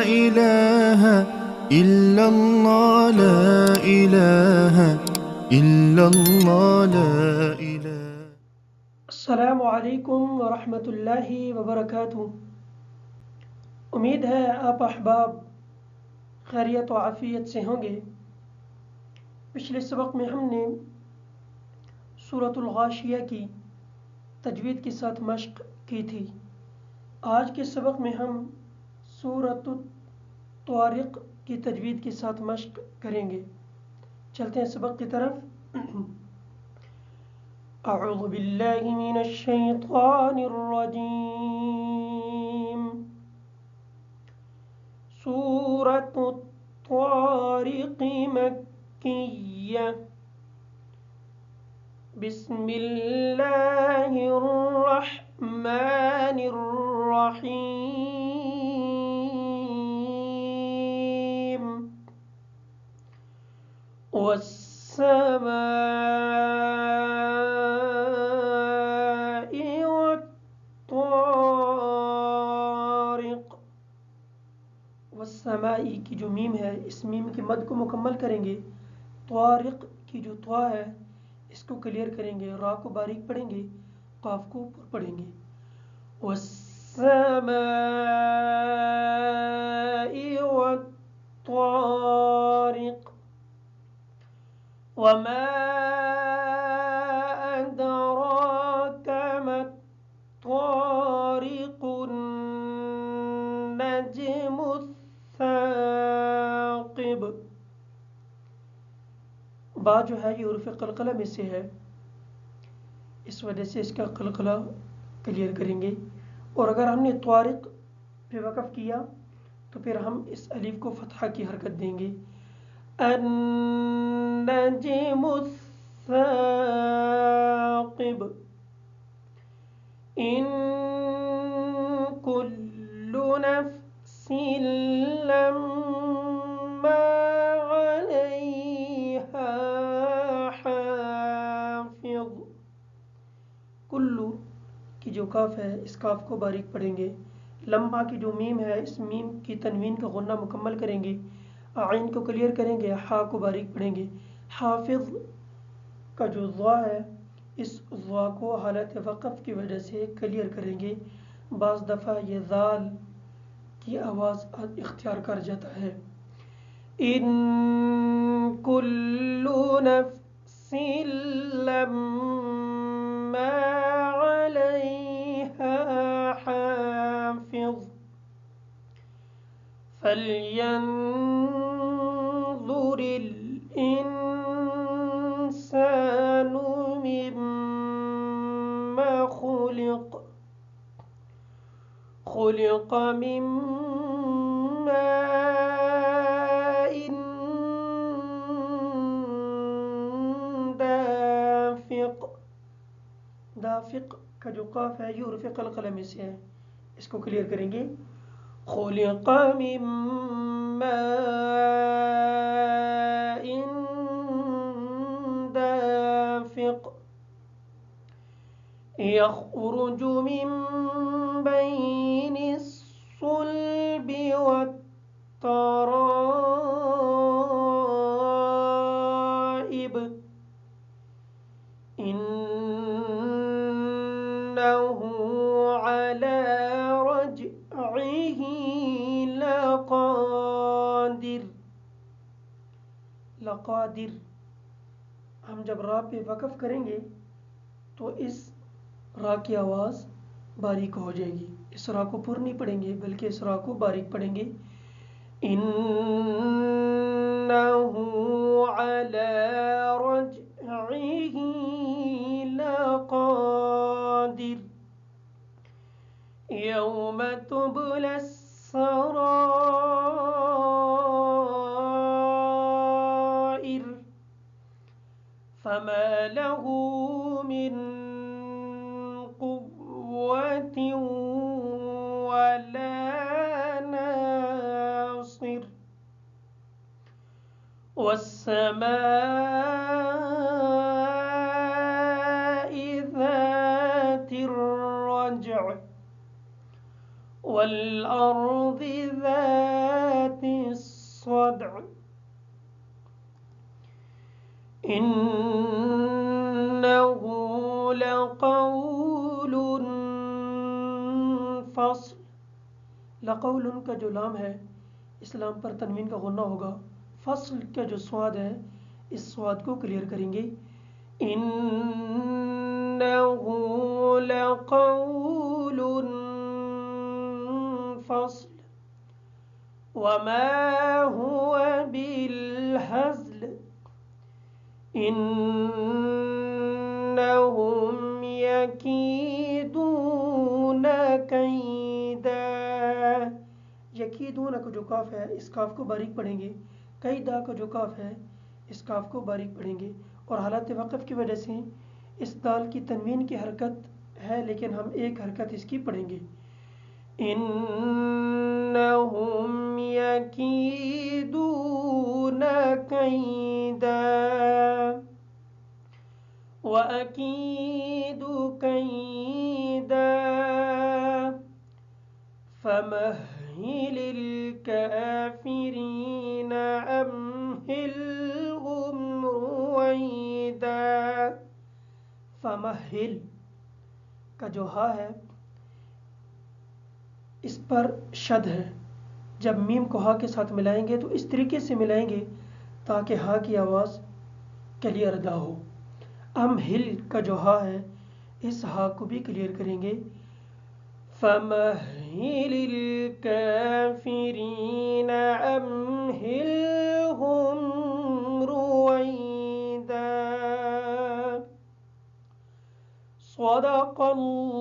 إله إلا الله لا إله إلا الله لا إله. अस्सलामु अलैकुम वरहमतुल्लाहि वबरकातुह। उम्मीद है आप अहबाब खैरियत व आफ़ियत से होंगे। पिछले सबक में हमने सूरतुल गाशिया की तजवीद के साथ मश्क की थी। आज के सबक में हम सूरतुत तारिक की तजवीद के साथ मश्क करेंगे। चलते हैं सबक की तरफ। अऊज़ु बिल्लाहि मिनश शैतानिर रजीम। सूरतुत तारिक मक्किय्या। बिस्मिल्लाहिर रहमानिर रहीम। वस्समाइ वत्तारिक। वस्समाई की जो मीम है, इस मीम की मद को मुकम्मल करेंगे। तारिक की जो त्वा है इसको क्लियर करेंगे, रा को बारीक पढ़ेंगे, काफ को ऊपर पढ़ेंगे। वस्समाइ वत्तारिक। वमा अदराक मत्तारिकुन नजमुस्साक़िब। बा जो है ये उर्फ़ क़लक़ला में से है, इस वजह से इसका क़लक़ला क्लियर करेंगे। और अगर हमने तारिक पे वक़फ़ किया तो फिर हम इस अलिफ को फ़तहा की हरकत देंगे। अन्नजमुस्साक़िब। इन कुल्लु नफ्सिन लम्मा अलैहा हाफ़िज़। कुल्लु की जो काफ है इस काफ को बारीक पढ़ेंगे। लम्मा की जो मीम है इस मीम की तनवीन का गुन्ना मुकम्मल करेंगे। आइन को क्लियर करेंगे, हा को बारीक पढ़ेंगे। हाफिज़ का जो ज़ा है इस ज़ा को हालत वक़फ़ की वजह से क्लियर करेंगे। बाज़ दफ़ा ये ज़ाल की आवाज़ इख्तियार कर जाता है। इन कुल्लु नफ्सिन लम्मा अलैहा हाफ़िज़। फल्यंज़ुरिल इंसानु मिम्मा खुलिक़। खुलिक़ मिन माइन दाफ़िक़। दाफ़िक़ का जो काफ है ये उर्फ़ क़लक़ला में से है, इसको क्लियर करेंगे। खुलिक़ मिन माइन दाफ़िक़। यख़रुजु मिन बैनिस्सुल्बि वत्तराइब। इन्नहु अला रज्इही लक़ादिर। लक़ादिर हम जब रा पे वक़फ़ करेंगे तो इस रा की आवाज़ बारीक हो जाएगी। इस रा को पूर्ण नहीं पढ़ेंगे बल्कि इस रा को बारीक पढ़ेंगे। इन्नहु अला रज्इही लक़ादिर। यौम तुबलस सराइर। फमा लहू मिन क़ुव्वतिन वला नासिर। वस्समाइ ज़ातिर रज्अ। वल्अर्ज़ि ज़ाति इन्नहु लक़ौलुन फ़स्ल। लक़ौलुन का जो लाम है इस लाम पर तनवीन का गुन्ना होगा। फ़स्ल का जो स्वाद है इस स्वाद को क्लियर करेंगे। इन्नहु लक़ौलुन फ़स्ल वमा हुवा बिलहज़्ल इन्नहुम यकीदून कैदा। यकीदून का जो काफ है इस काफ को बारीक पढ़ेंगे। कैदा का जो काफ है इस काफ को बारीक पढ़ेंगे। और हालत वक़्फ़ की वजह से इस दाल की तनवीन की हरकत है, लेकिन हम एक हरकत इसकी पढ़ेंगे। इन्नहुम यकीदून कैदा व अकीदु कैदा फमहहिलिल काफिरीन अमहिलहुम रुवैदा। फमहिल का जो हा है इस पर शद है। जब मीम को हा के साथ मिलाएंगे तो इस तरीके से मिलाएंगे ताकि हा की आवाज़ क्लियर अदा हो। अमहिल का जो हा है इस हा को भी क्लियर करेंगे। फमहिलिल काफिरीन अमहिलहुम रुवैदा। सदक़ल्लाहुल